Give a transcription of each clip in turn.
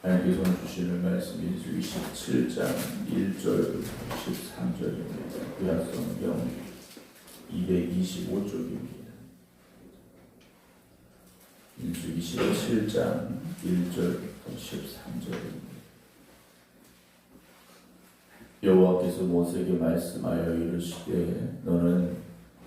하나님께서 주시는 말씀이 27장 1절 13절입니다. 구약성경 225쪽입니다. 27장 1절부터 13절입니다. 여호와께서 모세에게 말씀하여 이르시되 너는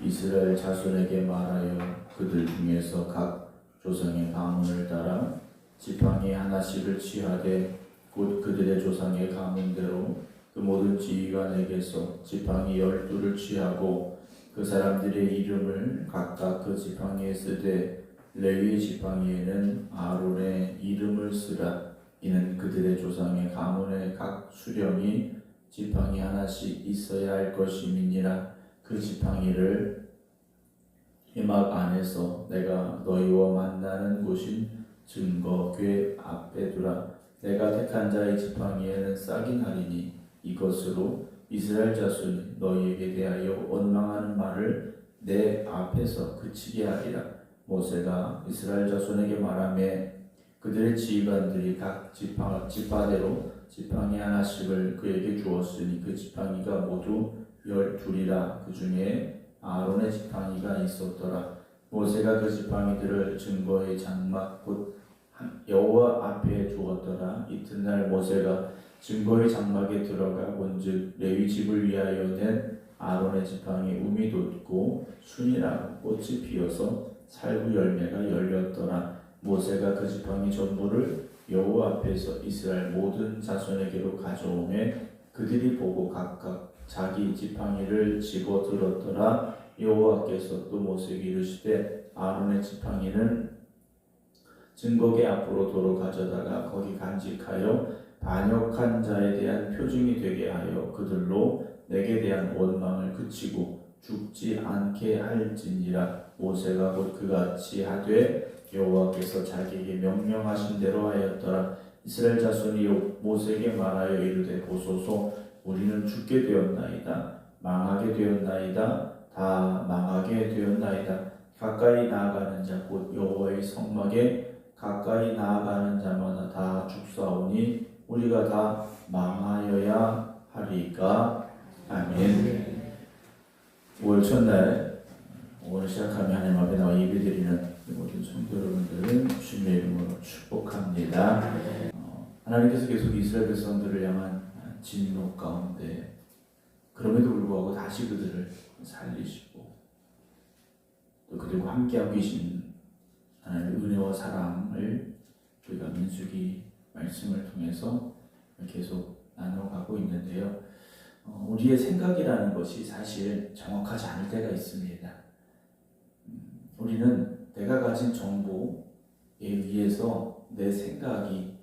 이스라엘 자손에게 말하여 그들 중에서 각 조상의 가문을 따라 지팡이 하나씩을 취하되 곧 그들의 조상의 가문대로 그 모든 지휘관에게서 지팡이 12를 취하고 그 사람들의 이름을 각각 그 지팡이에 쓰되 레위 지팡이에는 아론의 이름을 쓰라. 이는 그들의 조상의 가문의 각 수령이 지팡이 하나씩 있어야 할 것임이니라. 그 지팡이를 회막 안에서 내가 너희와 만나는 곳인 증거 궤 앞에 두라. 내가 택한 자의 지팡이에는 싹이 나리니 이것으로 이스라엘 자손이 너희에게 대하여 원망하는 말을 내 앞에서 그치게 하리라. 모세가 이스라엘 자손에게 말하며 그들의 지휘관들이 각 지파대로 지팡이 하나씩을 그에게 주었으니 그 지팡이가 모두 12이라. 그 중에 아론의 지팡이가 있었더라. 모세가 그 지팡이들을 증거의 장막 곧 여호와 앞에 두었더라. 이튿날 모세가 증거의 장막에 들어가 본즉 레위 집을 위하여 낸 아론의 지팡이 움이 돋고 순이라고 꽃이 피어서 살구 열매가 열렸더라. 모세가 그 지팡이 전부를 여호와 앞에서 이스라엘 모든 자손에게로 가져오매 그들이 보고 각각 자기 지팡이를 집어 들었더라. 여호와께서 또 모세에게 이르시되 아론의 지팡이는 증거궤 앞으로 도로 가져다가 거기 간직하여 반역한 자에 대한 표징이 되게 하여 그들로 내게 대한 원망을 그치고 죽지 않게 할지니라. 모세가 곧 그같이 하되 여호와께서 자기에게 명령하신 대로 하였더라. 이스라엘 자손이 모세에게 말하여 이르되 보소서 우리는 죽게 되었나이다. 망하게 되었나이다. 다 망하게 되었나이다. 가까이 나아가는 자 곧 여호와의 성막에 가까이 나아가는 자마다 다 죽사오니 우리가 다 망하여야 하리까. 아멘. 5월 첫날 오늘 시작하며 하나님 앞에 나와 예배드리는 모든 성도 여러분들은 주님의 이름으로 축복합니다. 하나님께서 계속 이스라엘 백성들을 향한 진노 가운데 그럼에도 불구하고 다시 그들을 살리시고 또 그들과 함께하고 계신 하나님의 은혜와 사랑을 우리가 민수기 말씀을 통해서 계속 나눠가고 있는데요. 우리의 생각이라는 것이 사실 정확하지 않을 때가 있습니다. 우리는 내가 가진 정보에 의해서 내 생각이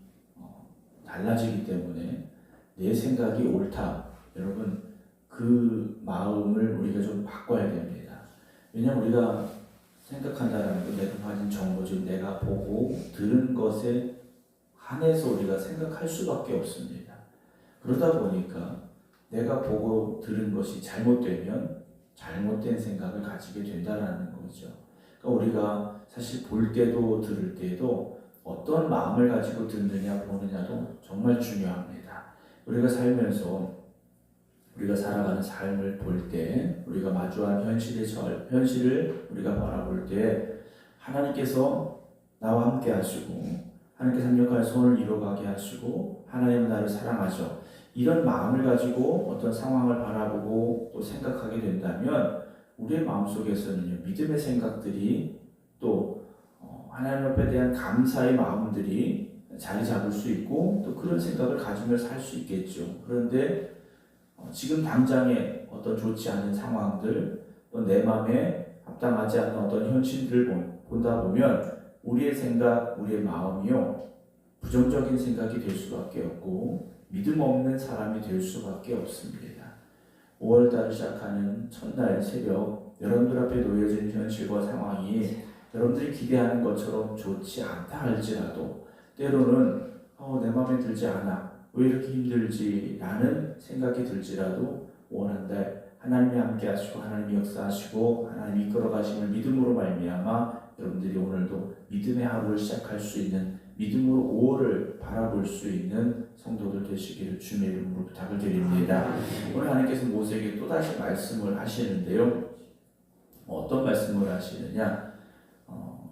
달라지기 때문에 내 생각이 옳다. 여러분 그 마음을 우리가 좀 바꿔야 됩니다. 왜냐하면 우리가 생각한다는 건 내가 가진 정보, 즉 내가 보고 들은 것에 한해서 우리가 생각할 수밖에 없습니다. 그러다 보니까 내가 보고 들은 것이 잘못되면 잘못된 생각을 가지게 된다는 거죠. 그러니까 우리가 사실 볼 때도 들을 때도 어떤 마음을 가지고 듣느냐 보느냐도 정말 중요합니다. 우리가 살면서 우리가 살아가는 삶을 볼 때 우리가 마주한 현실을 우리가 바라볼 때 하나님께서 나와 함께 하시고 하나님께서 합력하여 손을 이뤄가게 하시고 하나님은 나를 사랑하죠. 이런 마음을 가지고 어떤 상황을 바라보고 또 생각하게 된다면 우리의 마음속에서는 믿음의 생각들이 또 하나님 앞에 대한 감사의 마음들이 자리 잡을 수 있고 또 그런 생각을 가지며 살 수 있겠죠. 그런데 지금 당장의 어떤 좋지 않은 상황들 또 내 마음에 합당하지 않는 어떤 현실들을 본다 보면 우리의 생각, 우리의 마음이요 부정적인 생각이 될 수밖에 없고 믿음 없는 사람이 될 수밖에 없습니다. 5월달을 시작하는 첫날 새벽 여러분들 앞에 놓여진 현실과 상황이 여러분들이 기대하는 것처럼 좋지 않다 할지라도 때로는 내 마음에 들지 않아 왜 이렇게 힘들지 라는 생각이 들지라도 원한다. 하나님이 함께 하시고 하나님이 역사하시고 하나님이 이끌어 가심을 믿음으로 말미암아 여러분들이 오늘도 믿음의 하루를 시작할 수 있는 믿음으로 5월을 바라볼 수 있는 성도들 되시기를 주님의 이름으로 부탁을 드립니다. 오늘 하나님께서 모세에게 또다시 말씀을 하시는데요. 어떤 말씀을 하시느냐?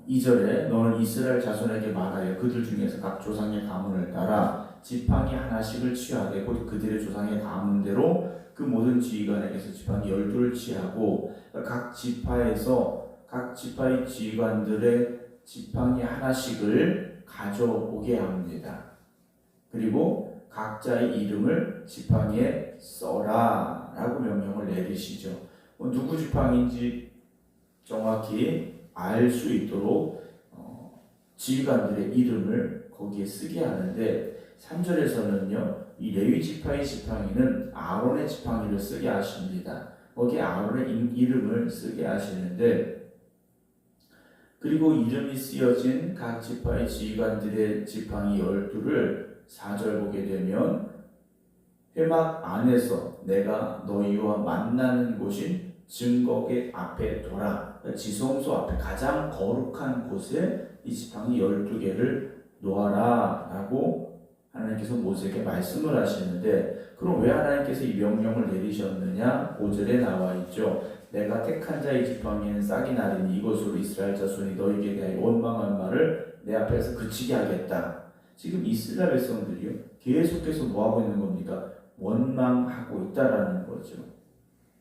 2절에 너는 이스라엘 자손에게 말하여 그들 중에서 각 조상의 가문을 따라 지팡이 하나씩을 취하되 곧 그들의 조상의 가문대로 그 모든 지휘관에게서 지팡이 12를 취하고 각 지파에서 각 지파의 지휘관들의 지팡이 하나씩을 가져오게 합니다. 그리고 각자의 이름을 지팡이에 써라 라고 명령을 내리시죠. 누구 지팡이인지 정확히 알 수 있도록 지휘관들의 이름을 거기에 쓰게 하는데 3절에서는요 이 레위 지파의 지팡이는 아론의 지팡이를 쓰게 하십니다. 거기에 아론의 이름을 쓰게 하시는데 그리고 이름이 쓰여진 각 지파의 지휘관들의 지팡이 12를 4절 보게 되면 회막 안에서 내가 너희와 만나는 곳인 증거궤 앞에 둬라. 지성소 앞에 가장 거룩한 곳에 이 지팡이 12개를 놓아라 라고 하나님께서 모세에게 말씀을 하시는데 그럼 왜 하나님께서 이 명령을 내리셨느냐? 5절에 나와 있죠. 내가 택한 자의 지팡이는 싹이 나리니 이것으로 이스라엘 자손이 너희에게 대하여 원망한 말을 내 앞에서 그치게 하겠다. 지금 이스라엘 백성들이요 계속해서 뭐하고 있는 겁니까? 원망하고 있다라는 거죠.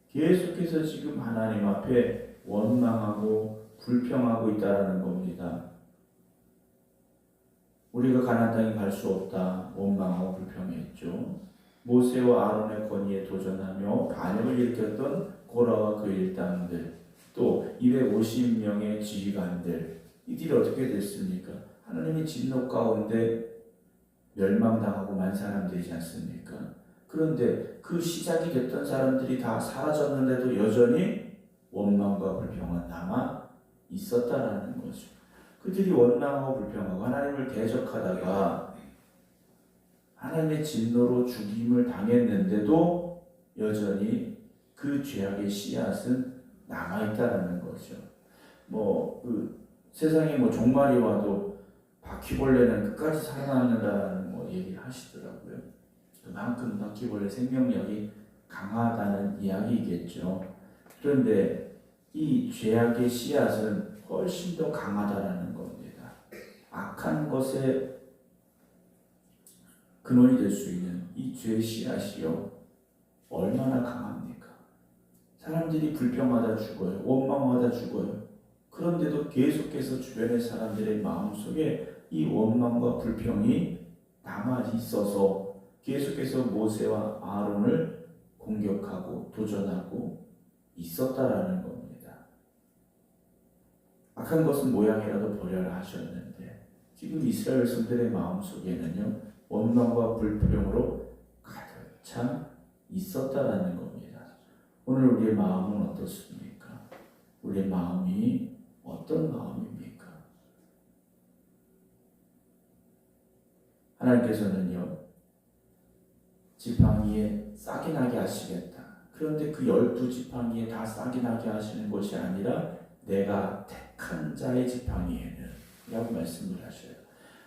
계속해서 지금 하나님 앞에 원망하고 불평하고 있다라는 겁니다. 우리가 가나안 땅에 갈 수 없다 원망하고 불평했죠. 모세와 아론의 권위에 도전하며 반역을 일으켰던 고라와 그 일당들, 또 250명의 지휘관들, 이들이 어떻게 됐습니까? 하나님의 진노 가운데 멸망당하고 사람 되지 않습니까? 그런데 그 시작이 됐던 사람들이 다 사라졌는데도 여전히 원망과 불평은 남아 있었다라는 거죠. 그들이 원망하고 불평하고 하나님을 대적하다가 하나님의 진노로 죽임을 당했는데도 여전히 그 죄악의 씨앗은 남아있다라는 거죠. 세상에 종말이 와도 바퀴벌레는 끝까지 살아남는다라는 얘기를 하시더라고요. 그만큼 바퀴벌레 생명력이 강하다는 이야기겠죠. 그런데 이 죄악의 씨앗은 훨씬 더 강하다라는 겁니다. 악한 것에 근원이 될 수 있는 이 죄의 씨앗이요 얼마나 강합니까? 사람들이 불평하다 죽어요. 원망하다 죽어요. 그런데도 계속해서 주변의 사람들의 마음속에 이 원망과 불평이 남아 있어서 계속해서 모세와 아론을 공격하고 도전하고 있었다라는 겁니다. 악한 것은 모양이라도 버려라 하셨는데 지금 이스라엘 백성들의 마음속에는요 원망과 불평으로 가득 차 있었다라는 겁니다. 오늘 우리의 마음은 어떻습니까? 우리의 마음이 어떤 마음입니까? 하나님께서는요 지팡이에 싹이 나게 하시겠다. 그런데 그 12지팡이에 다 싹이 나게 하시는 것이 아니라 내가 택한 자의 지팡이에는 라고 말씀을 하셔요.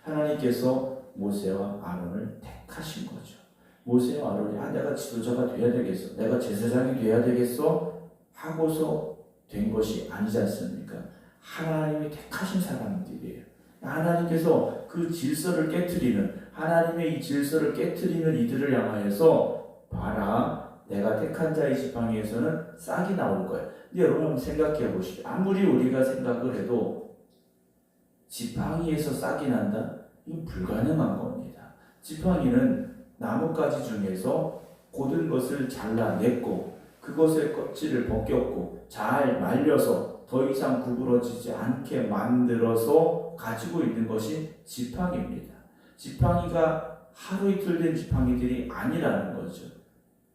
하나님께서 모세와 아론을 택하신 거죠. 모세와 아론이 내가 지도자가 돼야 되겠어, 내가 제사장이 돼야 되겠어 하고서 된 것이 아니지 않습니까? 하나님이 택하신 사람들이에요. 하나님께서 그 질서를 깨트리는, 하나님의 이 질서를 깨트리는 이들을 향하여서 봐라, 내가 택한 자의 지팡이에서는 싹이 나올 거야. 근데 여러분 한번 생각해 보시죠. 아무리 우리가 생각을 해도 지팡이에서 싹이 난다? 이건 불가능한 겁니다. 지팡이는 나뭇가지 중에서 고든 것을 잘라냈고 그것의 껍질을 벗겼고 잘 말려서 더 이상 구부러지지 않게 만들어서 가지고 있는 것이 지팡이입니다. 지팡이가 하루 이틀 된 지팡이들이 아니라는 거죠.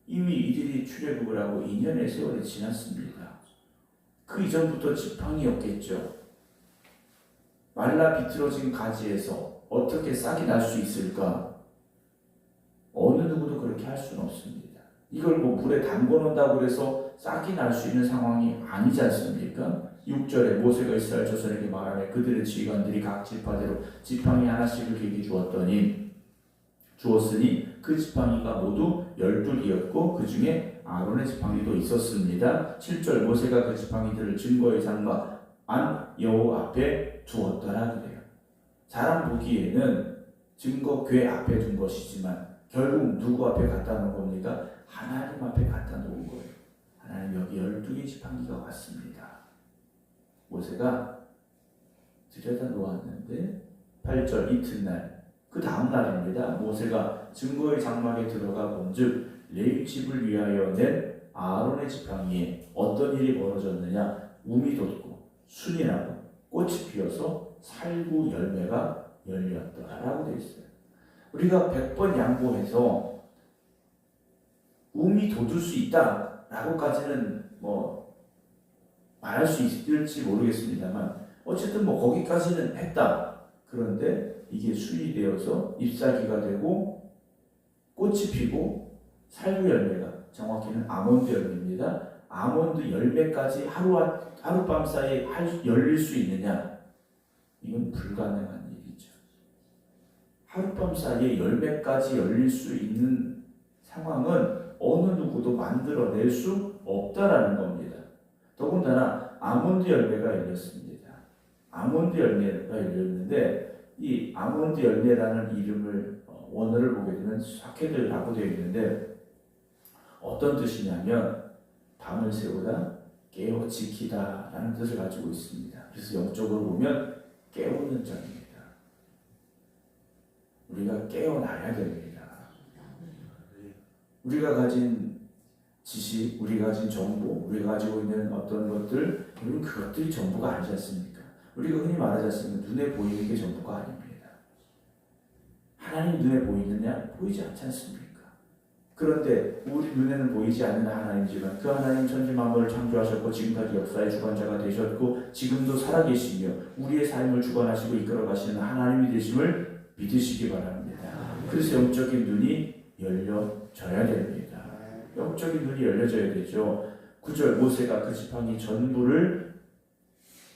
이미 이들이 출애굽을 하고 2년의 세월이 지났습니다. 그 이전부터 지팡이였겠죠. 말라 비틀어진 가지에서 어떻게 싹이 날 수 있을까? 어느 누구도 그렇게 할 수는 없습니다. 이걸 물에 담궈 놓는다고 해서 싹이 날 수 있는 상황이 아니지 않습니까? 6절에 모세가 이스라엘 자손에게 말하며 그들의 지휘관들이 각 지파대로 지팡이 하나씩을 개게 주었으니 그 지팡이가 모두 12개였고 그 중에 아론의 지팡이도 있었습니다. 7절 모세가 그 지팡이들을 증거의 장막 안 여호와 앞에 두었더라 그래요. 사람 보기에는 증거 궤 앞에 둔 것이지만 결국 누구 앞에 갖다 놓은 겁니까? 하나님 앞에 갖다 놓은 거예요. 하나님 여기 12개 지팡이가 왔습니다. 모세가 들여다 놓았는데 8절 이튿날 그 다음 날입니다. 모세가 증거의 장막에 들어가 본즉 레위 집을 위하여 낸 아론의 지팡이에 어떤 일이 벌어졌느냐 움이 돋고 순이 나고 꽃이 피어서 살구 열매가 열렸더라라고 되어 있어요. 우리가 100번 양보해서 움이 돋을 수 있다라고까지는 말할 수 있을지 모르겠습니다만 어쨌든 거기까지는 했다. 그런데 이게 순이 되어서 잎사귀가 되고 꽃이 피고 살구 열매가 정확히는 아몬드 열매입니다. 아몬드 열매까지 하룻밤 사이에 열릴 수 있느냐? 이건 불가능한 일이죠. 하룻밤 사이에 열매까지 열릴 수 있는 상황은 어느 누구도 만들어낼 수 없다라는 겁니다. 더군다나 아몬드 열매가 열렸습니다. 아몬드 열매가 열렸는데 이 아몬드 열매라는 이름을 원어를 보게 되면 사케드라고 되어 있는데 어떤 뜻이냐면 밤을 새우다 깨워 지키다 라는 뜻을 가지고 있습니다. 그래서 영적으로 보면 깨우는 자입니다. 우리가 깨어나야 됩니다. 우리가 가진 지식, 우리가 가진 정보, 우리가 가지고 있는 어떤 것들, 여러분 그것들이 전부가 아니지 않습니까? 우리가 흔히 말하지 않습니까? 눈에 보이는 게 전부가 아닙니다. 하나님 눈에 보이느냐? 보이지 않지 않습니까? 그런데 우리 눈에는 보이지 않는 하나님이지만 그 하나님 천지 만물을 창조하셨고 지금까지 역사의 주관자가 되셨고 지금도 살아계시며 우리의 삶을 주관하시고 이끌어가시는 하나님이 되심을 믿으시기 바랍니다. 그래서 영적인 눈이 열려져야 됩니다. 영적인 눈이 열려져야 되죠. 9절 모세가 그 지팡이 전부를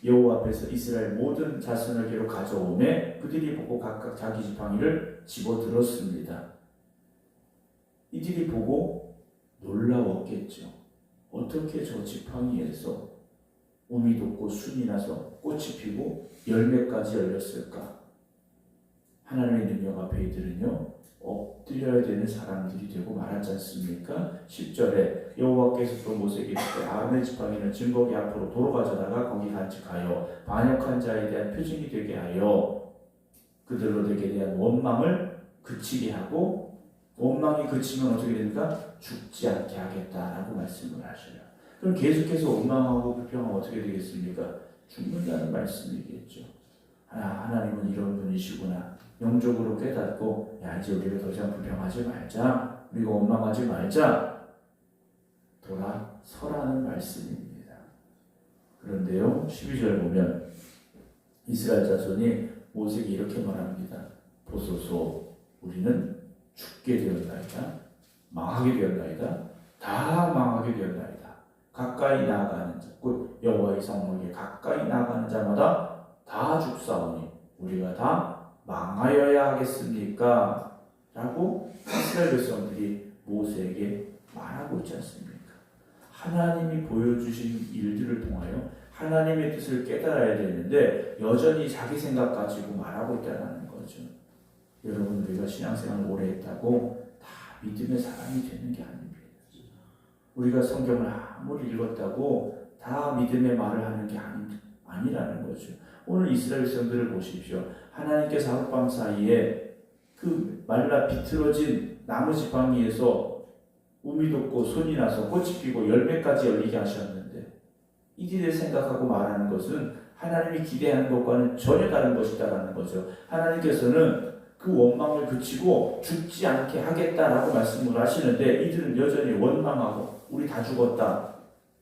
여호와 앞에서 이스라엘 모든 자손에게로 가져오매 그들이 보고 각각 자기 지팡이를 집어들었습니다. 이들이 보고 놀라웠겠죠. 어떻게 저 지팡이에서 움이 돋고 순이 나서 꽃이 피고 열매까지 열렸을까? 하나님의 능력 앞에 이들은요 엎드려야 되는 사람들이 되고 말하지 않습니까? 10절에 여호와께서 또 모세에게 이르시되 아론의 지팡이는 증거궤 앞으로 도로 가져다가 거기 간직하여 반역한 자에 대한 표징이 되게 하여 그들에게 대한 원망을 그치게 하고 원망이 그치면 어떻게 됩니까? 죽지 않게 하겠다라고 말씀을 하셔요. 그럼 계속해서 원망하고 불평하면 어떻게 되겠습니까? 죽는다는 말씀이겠죠. 하나님은 이런 분이시구나. 영적으로 깨닫고 이제 우리가 더 이상 불평하지 말자. 우리가 원망하지 말자. 돌아서라는 말씀입니다. 그런데요 12절 보면 이스라엘 자손이 모세에게 이렇게 말합니다. 보소서 우리는 죽게 되었나이다. 망하게 되었나이다. 다 망하게 되었나이다. 가까이 나아가는 자, 곧 여호와의 성막에 가까이 나아가는 자마다 다 죽사오니 우리가 다 망하여야 하겠습니까? 라고 이스라엘 백성들이 모세에게 말하고 있지 않습니까? 하나님이 보여주신 일들을 통하여 하나님의 뜻을 깨달아야 되는데 여전히 자기 생각 가지고 말하고 있다는 거죠. 여러분 우리가 신앙생활을 오래 했다고 다 믿음의 사람이 되는 게 아닙니다. 우리가 성경을 아무리 읽었다고 다 믿음의 말을 하는 게 아니라는 거죠. 오늘 이스라엘 백성들을 보십시오. 하나님께서 하룻밤 사이에 그 말라 비틀어진 나무 지팡이에서 움이 돋고 손이 나서 꽃이 피고 열매까지 열리게 하셨는데 이들이 생각하고 말하는 것은 하나님이 기대하는 것과는 전혀 다른 것이다라는 거죠. 하나님께서는 그 원망을 그치고 죽지 않게 하겠다라고 말씀을 하시는데 이들은 여전히 원망하고 우리 다 죽었다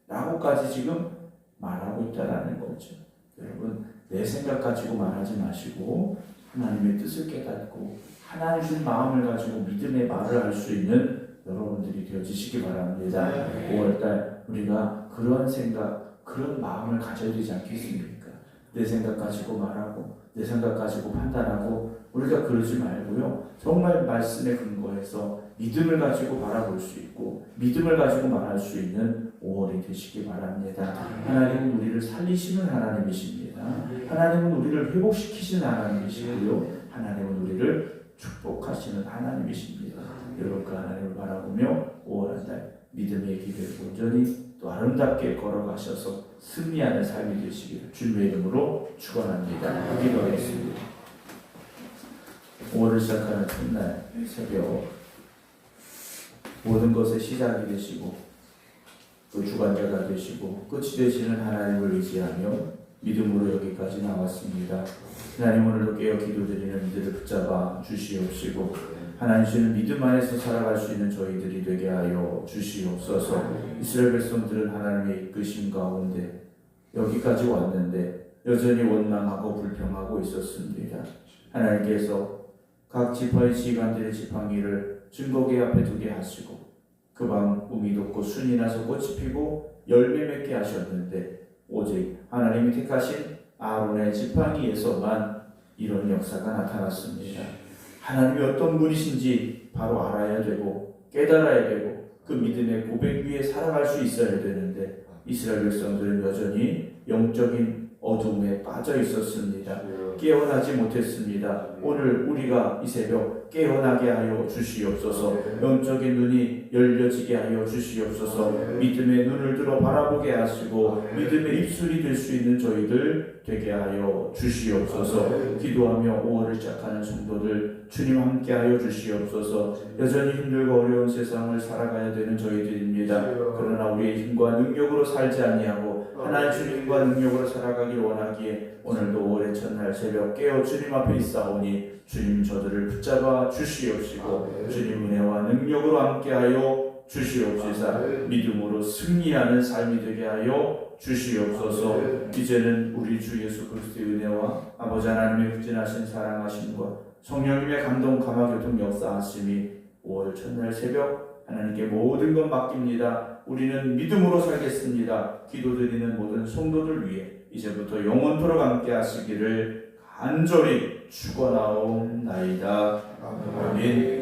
라고까지 지금 말하고 있다라는 거죠. 여러분 내 생각 가지고 말하지 마시고 하나님의 뜻을 깨닫고 하나님 준 마음을 가지고 믿음의 말을 할 수 있는 여러분들이 되어지시기 바랍니다. 5월달 우리가 그런 생각 그런 마음을 가져야 되지 않겠습니까? 내 생각 가지고 말하고 내 생각 가지고 판단하고 우리가 그러지 말고요. 정말 말씀에 근거해서 믿음을 가지고 바라볼 수 있고 믿음을 가지고 말할 수 있는 5월이 되시기 바랍니다. 하나님은 우리를 살리시는 하나님이십니다. 하나님은 우리를 회복시키시는 하나님이시고요. 하나님은 우리를 축복하시는 하나님이십니다. 여러분 그 하나님을 바라보며 5월 한 달 믿음의 길을 온전히 또 아름답게 걸어가셔서 승리하는 삶이 되시기를 주님의 이름으로 축원합니다. 기도하겠습니다. 5월을 시작하는 첫날 새벽 모든 것의 시작이 되시고 또 주관자가 되시고 끝이 되시는 하나님을 의지하며 믿음으로 여기까지 나왔습니다. 하나님 오늘도 깨어 기도드리는 이들을 붙잡아 주시옵시고 하나님 주시는 믿음 안에서 살아갈 수 있는 저희들이 되게 하여 주시옵소서. 이스라엘 백성들은 하나님의 이끄심 가운데 여기까지 왔는데 여전히 원망하고 불평하고 있었습니다. 하나님께서 각 지파의 지휘관들의 지팡이를 증거궤 앞에 두게 하시고 그 밤 우미 돋고 순이 나서 꽃이 피고 열매 맺게 하셨는데 오직 하나님이 택하신 아론의 지팡이에서만 이런 역사가 나타났습니다. 하나님이 어떤 분이신지 바로 알아야 되고 깨달아야 되고 그 믿음의 고백 위에 살아갈 수 있어야 되는데 이스라엘 백성들은 여전히 영적인 어둠에 빠져 있었습니다. 깨어나지 못했습니다. 오늘 우리가 이 새벽 깨어나게 하여 주시옵소서. 영적인 눈이 열려지게 하여 주시옵소서. 믿음의 눈을 들어 바라보게 하시고 믿음의 입술이 될 수 있는 저희들 되게 하여 주시옵소서. 기도하며 5월을 시작하는 성도들 주님 함께 하여 주시옵소서. 여전히 힘들고 어려운 세상을 살아가야 되는 저희들입니다. 그러나 우리의 힘과 능력으로 살지 아니하고 하나님 주님과 능력으로 살아가길 원하기에 오늘도 5월의 첫날 새벽 깨어 주님 앞에 있사오니 주님 저들을 붙잡아 주시옵시고 주님 은혜와 능력으로 함께하여 주시옵시사 믿음으로 승리하는 삶이 되게 하여 주시옵소서. 이제는 우리 주 예수 그리스도의 은혜와 아버지 하나님의 극진하신 사랑하심과 성령님의 감동 감화교통 역사하심이 5월 첫날 새벽 하나님께 모든 것 맡깁니다. 우리는 믿음으로 살겠습니다. 기도드리는 모든 성도들 위해 이제부터 영원토록 함께 하시기를 간절히 축원하옵나이다. 아멘.